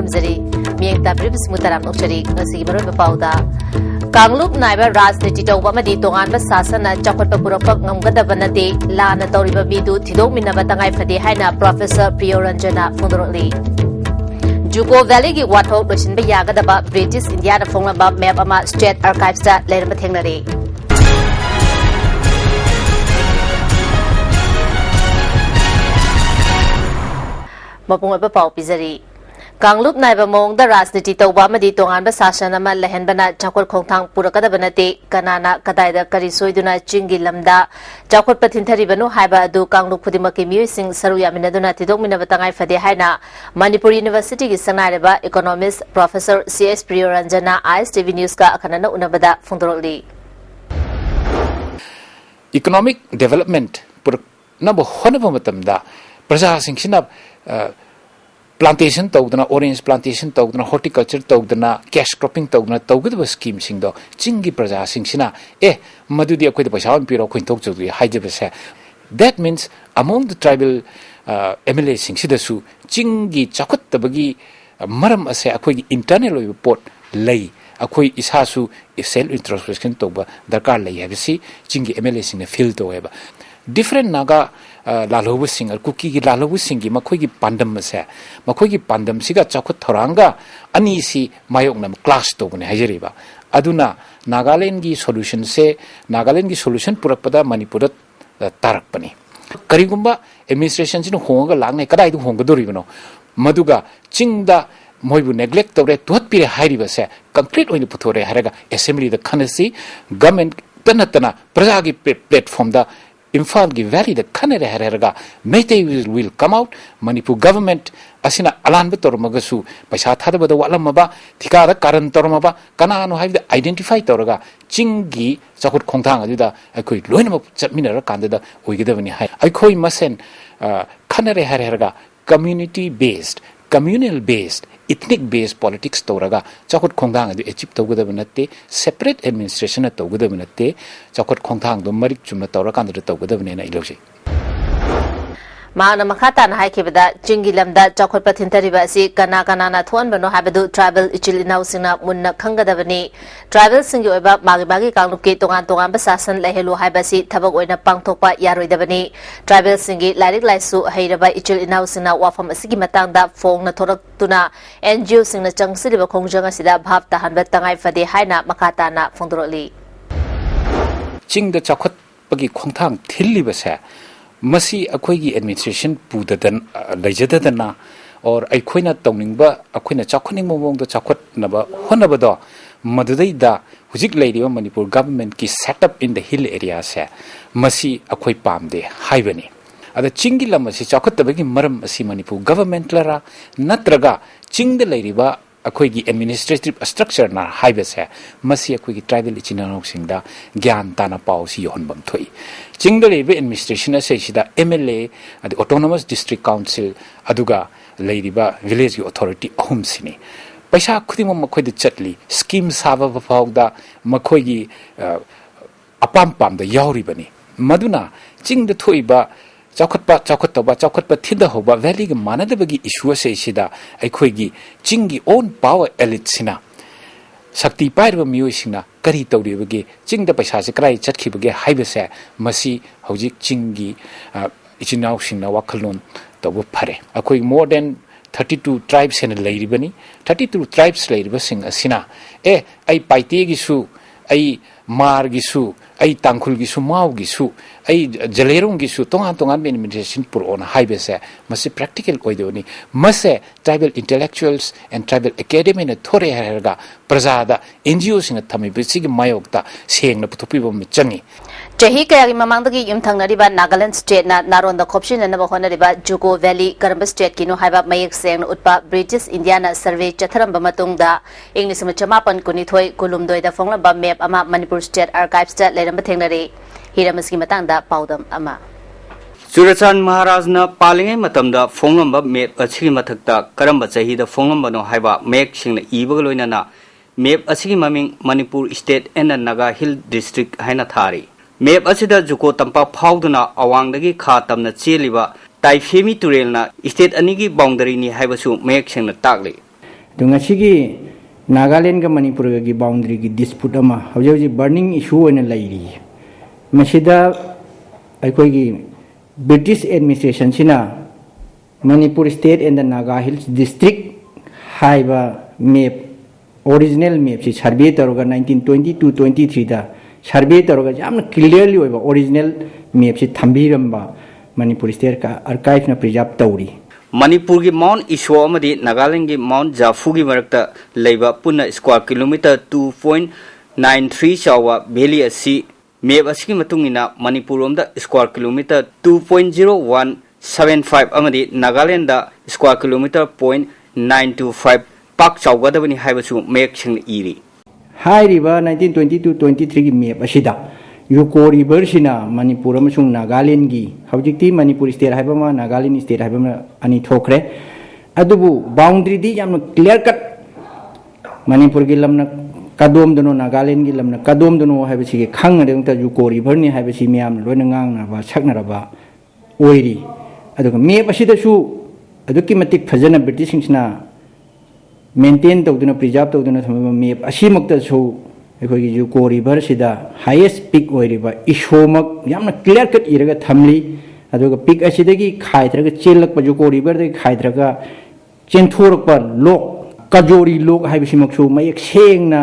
ꯈꯨꯔꯨꯝꯖꯔꯤ ꯃꯤꯌꯦꯡ ꯇꯥꯕꯤꯔꯤꯕꯁꯤ ꯃꯨꯇꯔꯥꯝ ꯅꯣꯛꯆꯔꯤ ꯉꯁꯤꯒꯤ ꯃꯔꯨꯑꯣꯏꯕ ꯄꯥꯎꯗ ꯀꯥꯡꯂꯨꯞ ꯅꯥꯏꯕ ꯔꯥꯖꯅꯤꯇꯤ ꯇꯧꯕ ꯑꯃꯗꯤ ꯇꯣꯉꯥꯟꯕ ꯁꯥꯁꯟꯅ ꯆꯥꯎꯈꯠꯄ ꯄꯨꯔꯛꯄ ꯉꯝꯒꯗꯕ ꯅꯠꯇꯦ ꯂꯥꯟꯅ ꯇꯧꯔꯤꯕ ꯃꯤꯗꯨ ꯊꯤꯗꯣꯛꯃꯤꯟꯅꯕ ꯇꯉꯥꯏꯐꯗꯦ ꯍꯥꯏꯅ ꯄ꯭ꯔꯣꯐꯦꯁꯔ ꯄ꯭ꯔꯤꯌꯣꯔꯟꯖꯅ ꯐꯣꯡꯗꯣꯔꯛꯂꯤ ꯖꯨꯀꯣ ꯚꯦꯂꯤꯒꯤ ꯋꯥꯊꯣꯛ ꯂꯣꯏꯁꯤꯟꯕ ꯌꯥꯒꯗꯕ ꯕ꯭ꯔꯤꯇꯤꯁ ꯏꯟꯗꯤꯌꯥꯅ ꯐꯣꯡꯂꯝꯕ ꯃꯦꯞ ꯑꯃ ꯁ꯭ꯇꯦꯠ ꯑꯥꯔꯀꯥꯏꯚꯁꯇ ꯂꯩꯔꯝꯕ ꯊꯦꯡꯅꯔꯦ ꯃꯄꯨꯡ ꯑꯣꯏꯕ ꯄꯥꯎ ꯄꯤꯖꯔꯤ ꯀꯥꯡꯂꯨꯞ ꯅꯥꯏꯕ ꯃꯑꯣꯡꯗ ꯔꯥꯖꯅꯤꯇꯤ ꯇꯧꯕ ꯑꯃꯗꯤ ꯇꯣꯉꯥꯟꯕ ꯁꯥꯁꯟ ꯑꯃ ꯂꯩꯍꯟꯕꯅ ꯆꯥꯎꯈꯠ ꯈꯣꯡꯊꯥꯡ ꯄꯨꯔꯛꯀꯗꯕ ꯅꯠꯇꯦ ꯀꯅꯥꯅ ꯀꯗꯥꯏꯗ ꯀꯔꯤ ꯁꯣꯏꯗꯨꯅ ꯆꯤꯡꯒꯤ ꯂꯝꯗ ꯆꯥꯎꯈꯠꯄ ꯊꯤꯟꯊꯔꯤꯕꯅꯣ ꯍꯥꯏꯕ ꯑꯗꯨ ꯀꯥꯡꯂꯨꯞ ꯈꯨꯗꯤꯡꯃꯛꯀꯤ ꯃꯤꯑꯣꯏꯁꯤꯡ ꯁꯔꯨꯛ ꯌꯥꯃꯤꯟꯅꯗꯨꯅ ꯊꯤꯗꯣꯛꯃꯤꯟꯅꯕ ꯇꯉꯥꯏꯐꯗꯦ ꯍꯥꯏꯅ ꯃꯅꯤꯄꯨꯔ ꯌꯨꯅꯤꯚꯔꯁꯤꯇꯤꯒꯤ ꯁꯛꯅꯥꯏꯔꯕ ꯏꯀꯣꯅꯣꯃꯤꯁꯠ ꯄ꯭ꯔꯣꯐꯦꯁꯔ ꯁꯤ.ꯑꯦꯁ. ꯄ꯭ꯔꯤꯌꯣꯔꯟꯖꯅ ISTV ꯅ꯭ꯌꯨꯁꯀ ꯑꯈꯟꯅꯅ ꯎꯅꯕꯗ ꯐꯣꯡꯗꯣꯔꯛꯂꯤ Economic development puraknaba honaba matamda prajaasingsina plantation tawdana orange plantation tawdana horticulture tawdana cash cropping tawdana tawgadaba scheme singdo chingi prajaasingsina madudi akoida paisa am piro khointok chudri haijabase that means among the tribal MLA singsidasu chingi chakottabagi maram ase akoigi internal oiba pot lei akoi isasu self introspection toba darkar lei habisi chingi MLA singna feel to heba different naga lalobu singar kuki gi lalobu singi makhoi gi pandam ase makhoi gi pandam siga chakot thoranga ani si mayok nam class to bune hajeriba aduna Nagaland gi solution purakpada Manipur tarak pani karigumba administration sin honga langne kadai du honga doribano maduga chingda moibu neglect tore tuat pire hairi base complete oin puthore haraga assembly the khanasi government tanatana prajagi platform da Imphal gi valley the khanere haraga mete will come out Manipur government asina alan be tormagasu paisa thadaba da walamaba thikara karan tormaba kana no have identify toraga chingi chakut khongthang aduda akoi loinama chatminara kandada oigedabani hai aikoi masen khanere haraga community based communal based ethnic based politics toraga chakot khongdang adu achieve tawgadaba natte separate administration tawgadaba natte chakot khongthang do marik chumna torakanda tawgadaba ne na ilojai Maana makata na haikibada chingi lamda chakot pathintariba si kana na thuanbano habadu tribal ichilinaw singna munna khangadabani tribal singi oiba magi kangluki tongan basasan lehelu haibasi thabak oina pangthokpa yaroidabani tribal singi lairik laisu heiraba ichilinaw singna wafam asigi matangda phongna thoraktuna NGO singna changsiliba khongjang asida bhab tahanba tangai fade haina makata na phongdoroli chingda chakot pagi khongthang thillibase masi akoigi administration pudadan lejadadana or aikoina tawningba akoina chakhoning momong da chakot naba honaba do madudai da hujik leidiba Manipur government ki setup in the hill area se masi akoi pamde haibani ada chingi lamasi chakottabagi maram asi Manipur government lara natraga chingda leiriba akoigi administrative structure na haibase masi akoigi tribal ichinanok singda gyan tana pausi yonbam thoi chingda lebe administration ase sida MLA adi autonomous district council aduga leiriba village authority ahum sini paisa khudimo makhoi de chatli scheme saba bafawda makhoigi apam pam da yauri bani maduna chingda thoiba chakotpa thida hoba valley ga manadabagi issue ase sida aikhoigi chingi own power elite sina sakti pairba miyosina kari tawribage chingda paisa se krai chatkibage haibase masi hojik chingi ichinaw singna wakhalon tabu phare akoi more than 32 tribes in lairibani 32 tribes lairiba sing asina ai paite gi su ai mar gi su ai tangkhul gi su mau gi su ai jalerung gi su tongan administration pur on haibase masi practical oidoni mase tribal intellectuals and tribal academy na thore herga prajada NGO sing thami bisig mayokta sengna puthupiba changi Chahi kayagi mamangdagi yumthangnariba Nagaland state na naronda khopshin na bahonariba Juko Valley Karamba state kino haiba mayek seng utpa British Indiana survey chatharamba matungda English chamapan kunithoi kulumdoi da fonglamba map ama Manipur state archives ta leiramba thengnari hiramaski matangda paudam ama Surachan Maharajna palingai matamda fonglamba map achigi mathakta karamba chahi da fonglamba no haiba mayek singna ibagaloina na map achigi maming Manipur state and Naga Hill district haina thari Map asida Juko Tampa Powduna awangdagi kha tamna cheliba Taifemi Turelna state anigi boundary ni haibasu mayek sengna takli तो ngasi Nagaland ka Manipur ki boundary ki dispute ama hauji burning issue oina lairi masida aikoi gi British administration sina Manipur state and the Naga Hills district haiba map original map si survey taroga 1922-23 da survey taroga jamna clearly oiba original map si thambiramba Manipur state ka archive na preserve tawri Manipur की mount इशो अमदी Nagaland की mount जाफू की मरकता लेबा पुन्ना square kilometre 2.93 चावा valley असि map असि मतुंगिना Manipur रोमदा square kilometre 2.0175 अमदी Nagaland दा square kilometre 0.925 पाक चावगदबनी हाइबसु make छिंग eri हाइरिबा 1922-23 की map असिदा Yuko River sina Manipur amasung Nagaland gi hawjikti Manipur state haibama Nagaland state haibama ani thokre adubu boundary di yamna clear cut Manipur gi lamna kadom dono Nagaland gi lamna kadom dono haibasi gi khang de ta Yuko River ni haibasi miyam loina ngang na ba sakna ra ba oiri aduga me basida su aduki matik phajana British sina maintain tawduna preserve tawduna thamma me asimakta su अखोगी Dzuko river सिदा highest peak ओइरिबा इशोमक यामना clear cut इरगा थमली अदुगा peak असिदगी खाइद्रगा चेलक जुको रिवर दे खाइद्रगा चेंथोरक लोक कजोरी लोक हाइबिसिमकसु मयक सेंगना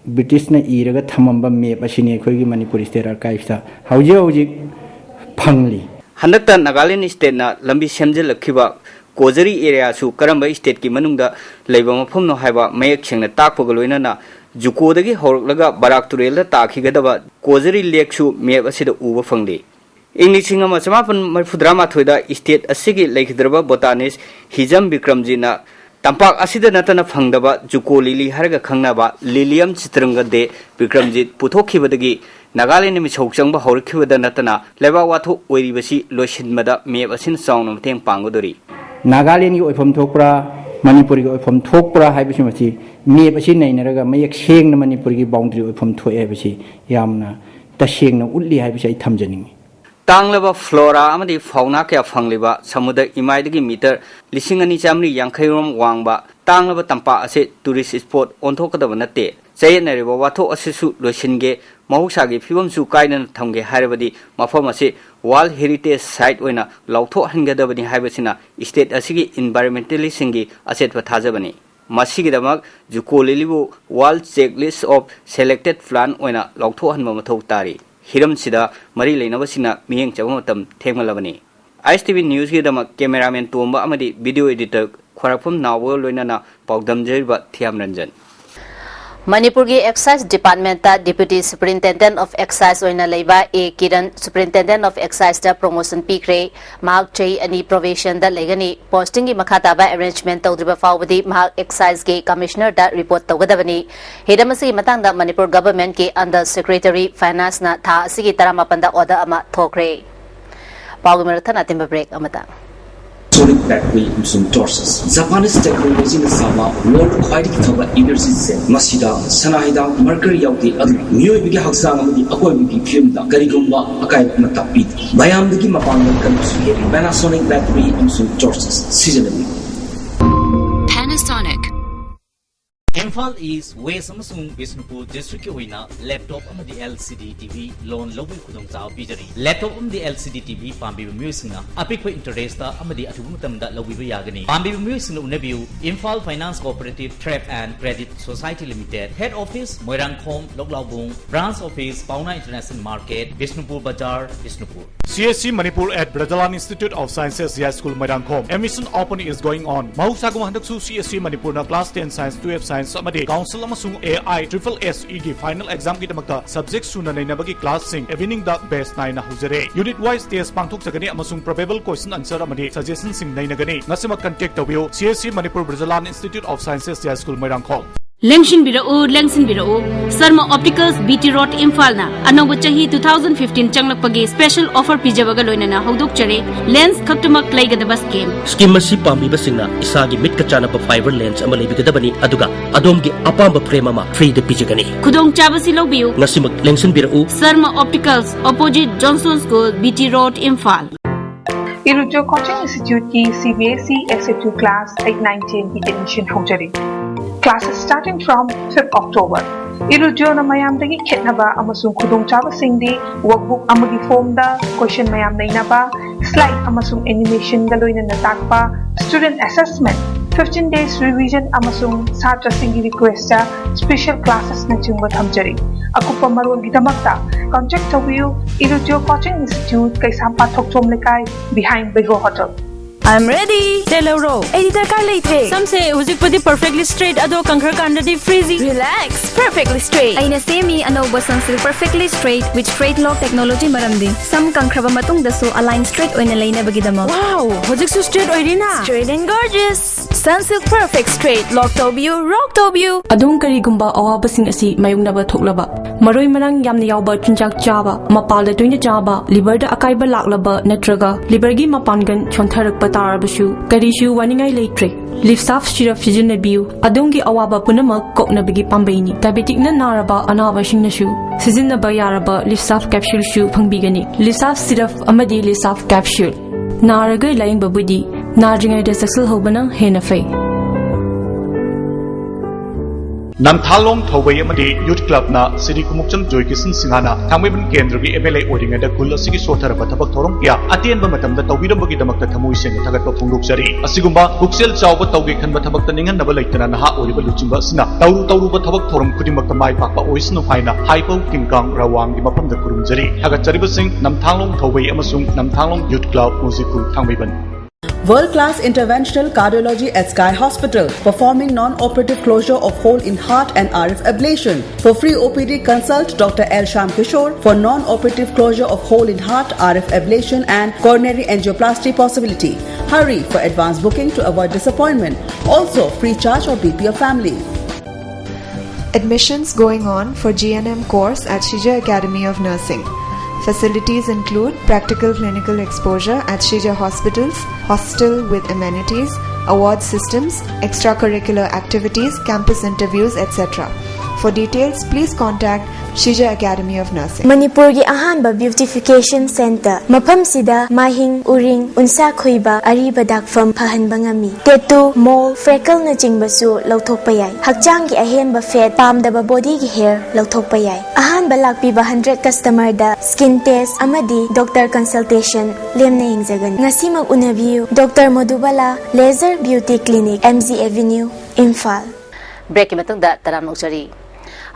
ब्रिटिश ना इरगा थमंबा मेप असिनी अखोगी मणिपुर स्टेट आर्काइव्स ता हौजे हौजे फंगली हनकता नागालैंड स्टेट ना लंबी सेमजेलखिबा कोजरी एरिया सु करंबा स्टेट की मनुंगदा लेबा मफमनो हाइबा मयक सेंगना ताकपग लोइनाना जुकोदगी हौरलगा बराक तुरेल ताखिगदबा कोजरी लेकसु मेप असिदा उबा फंगली इंग्लिशिंग अमा समापन मरफुद्रा माथोइदा state असिगी लेखिद्रबा botanist Hijam विक्रमजीना तंपाक असिदा नतना फंगदबा Dzukou lily हरगा खंगनाबा lilium चित्रंग दे विक्रमजीत पुथोखिबदगी नागालैंड मि छौचंगबा हौरखिबदा नतना लेबा वाथो ओइरिबसी लोइसिनमदा मेप असिन साउन मतेंग पांगदोरी Nagaland की ओइफम थोकप्रा Manipur की ओइफम थोकप्रा हाइबिसिमसी मेप असि नैनरगा मयक सेंगना Manipur की बाउंड्री ओइफम थोए हाइबिसि यामना तसेंगना उल्ली हाइबिसि आई थमजनिंगि तांगलबा फ्लोरा अमदि फाउना क्या फंगलिबा समुद्र इमाइदगी मीटर 2550 रोम वांगबा तांगलबा तंपा असे टूरिस्ट स्पॉट ओंथोकदब नते चयनरिबा वाथो असिसु लोसिनगे महौसागी फिबमसु कायना थमगे हारबदि मफम असे वर्ल्ड हेरिटेज साइट ओइना लौथो हनगदबनि हाइबसिना स्टेट असिगी एनवायरमेंटलिस्ट सिंगी असेट थाजबनि मसिगिदमक जुकोलिलिबु world checklist of selected plan ओइना लौथो हनम मथौ तारी हिरम सिदा मरी लेनबसिना मियेंग चबमतम थेंगमलबनि ISTV न्यूज़ की दमक कैमरामैन तोंबा अमदि वीडियो एडिटर खरफम नावो लोइनाना पाउदम जैबा थियाम रंजन Manipur की एक्साइज डिपार्टमेंट ता डिप्यूटी सुपरिटेंडेंट ऑफ एक्साइज ओइना लेबा ए किरण सुपरिटेंडेंट ऑफ एक्साइज दा प्रमोशन पीख्रे मार्क चई अनि प्रोवेशन दा लेगनी पोस्टिंग की मखाताबा अरेंजमेंट तौद्रिबा फावबदी मार्क एक्साइज के कमिश्नर दा रिपोर्ट तौगदबनी हेदमसी मतंग दा मणिपुर गवर्नमेंट के अंडर सेक्रेटरी फाइनेंस ना था असिगी 38 दा ऑर्डर अमा थोख्रे पाउगमरथन अतिम break अमता Sonic battery using torches. Japanese technology na sama world quite thaba energy se masida sanahida mercury yauti adu miyoi bigi haksang amadi akoi bigi film da garigumba akai matapi bayam digi mapang kan suye Panasonic battery using torches seasonally. Panasonic Imphal East West Amasung Bisnupur District ki hoina laptop amadi LCD TV loan lobi khudong chaw bijari laptop amadi LCD TV pambi music apikwa interest da amadi athubu matamda lobi yagani pambi music unabiu Imphal Finance Cooperative Trade and Credit Society Limited Head Office Moirangkhom Loklaubung Branch Office Pauna International Market Bisnupur Bazar Bisnupur CSC Manipur at Brajalan Institute of Sciences High School Moirangkhom admission opening is going on mahusagum handaksu CSC Manipur na class 10 science 12 science amadi council amasung AI triple SED final exam ki damakta subject suna nainabagi class sing evening da best 9 na hujare unit wise test pangthok jagani amasung probable question answer amadi suggestion sing nainagani nasima contact tawiyo CSC Manipur Brajalan Institute of Sciences High School Moirangkhom Lengshin Birao Sarma Opticals BT Road Imphal na Anoba Chahi 2015 Changlakpagi special offer pijabaga loinana hodok chare lens khaktamak laigadaba scheme scheme masi pambi basingna isagi mit kachana pa fiber lens ama lebigadabani aduga adomgi apamba frame ama free de pijagani khudong chabasi lobiu ngasimak Lengshin Birao Sarma Opticals opposite Johnson School BT Road Imphal Irujo Coaching Institute की CBSE SA2 class 8-9-10 की admission hosiery. Classes starting from 5th October. Irujo na mayam dagi khitnaba amasung khudongchaba singdi workbook amagi form da question mayam nainaba slide amasung animation galoina natakpa student assessment 15 days revision amasung satra singi request special classes na chungba thamjari. Akupa marol gidamakta contact tawiu Irujo Coaching Institute kay sampa thokchom lekai behind Bego Hotel. I'm ready. Telero. Editor ka late. Some say hujik padi perfectly straight ado kankhar kandadi freezy. Relax. Perfectly straight. Aina semi anoba sunsil perfectly straight with straight lock technology maramdi. Some kankraba matung daso align straight oina laina bagidamo. Wow. Hujik su straight oirina. Straight and gorgeous. Sunsilk perfect straight lock to view rock to view. Adung kari gumba awa basing asi mayung naba thoklaba. Maroi manang yamni yawba chunjak chaba. Mapal da tuina chaba. Liver da akai ba laklaba netraga. Liver gi mapangan chontharak tarabashu karishu waningai leitre lifsaf shira fijin biu adungi awaba punama koknabigi pambaini diabetic na naraba anaba singnasu sizin ba yaraba lifsaf capsule shu phangbigani lifsaf syrup amadi lifsaf capsule naragai laing babudi narjingai da successful hobana hena fai Namthalong Thawai amadi Youth Club na Siri Kumukcham Joy Kisan Singhana Thangmaiban Kendra gi MLA oringa kul asigi sothara bathabak thorom kya atien ba matamda tawirambagi damakta thamui seng thagatpa phongdokjari asigumba buksel chawba tawge khanba thabakta ningan naba leitana naha oriba luchimba sina tawru ba thabak thorom khudimakta mai pakpa oisnu haina haipau tingkang rawang gi mapamda kurumjari thagatjariba sing Namthalong Thawai amasung Namthalong Youth Club Musical Thangmaiban World-class interventional cardiology at Sky Hospital, performing non-operative closure of hole in heart and RF ablation. For free OPD, consult Dr. L. Sham Kishore for non-operative closure of hole in heart, RF ablation and coronary angioplasty possibility. Hurry for advance booking to avoid disappointment. Also, free charge or BP your family. Admissions going on for GNM course at Shija Academy of Nursing. Facilities include practical clinical exposure at Shija hospitals, hostel with amenities, award systems, extracurricular activities, campus interviews, etc. For details, please contact Shija Academy of Nursing. Manipur gi ahanba beautification center mafam sida mahing uring unsa khoiba ariba dakfam phahan bangami tattoo mole freckle na chingbasu lauthokpa yai hakchang gi ahenba fat pamdaba body gi hair lauthokpa yai ahanba lakpiba 100 customer da skin test amadi doctor consultation lemna yingjagan ngasimag unabiu Dr. Madhubala Laser Beauty Clinic MZ Avenue Imphal. Break matang da taram nokchari.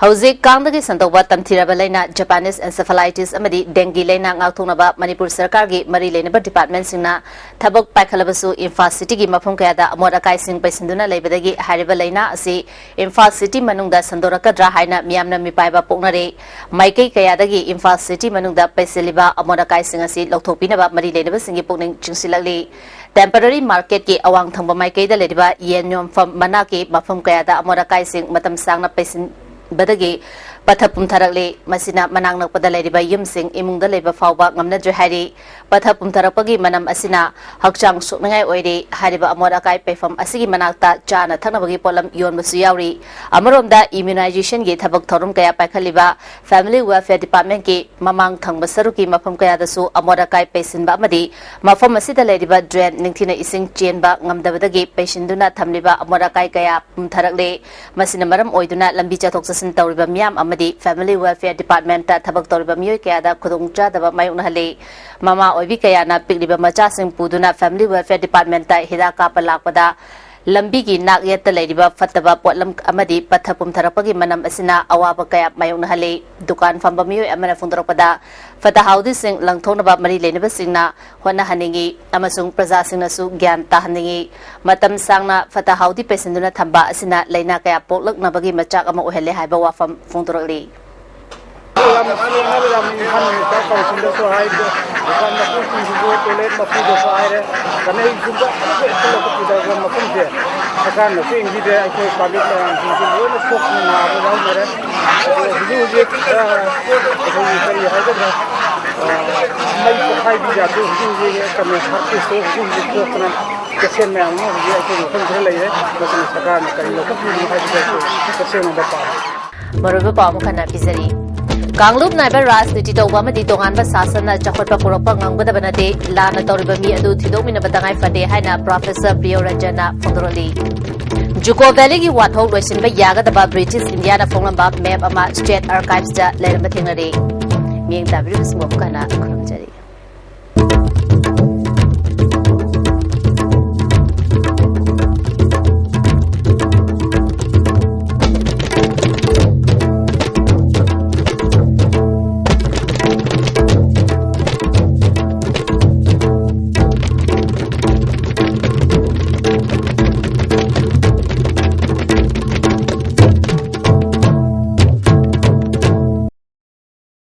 Hauzik Kangdagi Santoba Tamthiraba Laina Japanese encephalitis amadi dengue laina ngakthonaba Manipur Sarkar gi mari lainaba department singna thabak paikhalabasu Imphal City gi mafum kayada amora kai sing paisinduna leibadagi hariba laina asi Imphal City manungda sandorakadra haina miyamna mipaiba poknare maikai kayadagi Imphal City manungda paiseliba amora kai sing asi lauthopinaba mari lainaba singi pokning chingsilakli temporary market ki awang thangba maikai da lediba yenyom fam manaki mafum kayada amora kai sing matam sangna paisin badagi pathapum tharakle masina manang nakpada leriba yumsing imungda leba fawba ngamna johari pathapum tharakpagi manam asina hakchang sukngai oire hariba amora kai pefam asigi manakta chana thanabagi polam yonbasu yauri amaromda immunization gi thabak thorum kaya paikhaliba family welfare department ki mamang thangba saruki mafam kaya dasu amora kai pesinba amadi mafam asida leriba drain ningthina ising chenba ngamdabadagi pesinduna thamliba amora kai kaya pum tharakle masina maram oiduna lambi chathok Tauriba Miam Amadi Family Welfare Department Tabak Tauriba Mui Kayada Kudungcha Daba Mayuna Hale Mama Obi Kayana Pigliba Machasing Puduna Family Welfare Department Hidaka Palakpada Lambigi Nak Yet the Ladyba Fataba Potlam Amadi Patapum Tarapagi Manam Asina Awaba Kaya Mayuna Hale Dukan Famba Mui Amana Fundrapada Fatahaudi Sing Langtonaba Mari Lenaba Singna Hona Haningi Amasung Praza Singnasu Gyan Tahaningi Matam Sangna Fatahaudi Pesinduna Tamba Asina Lena Kaya Potlak Nabagi Machak Ama Uhele Haibawa from Fundrali. Maruba Pamukana Pizari. Kanglup naiba rajniti tawba amadi tonganba sasana chakotpa purakpa ngamgadaba nate lana tawriba mi adu thidokminaba tangai fade haina Professor Priyoranjana Phongdoroli. Juko Valley ki wathok loisinba yagadaba British India na fonglamba map ama State Archives da leramba thengnari. Miyeng tabri bismo kana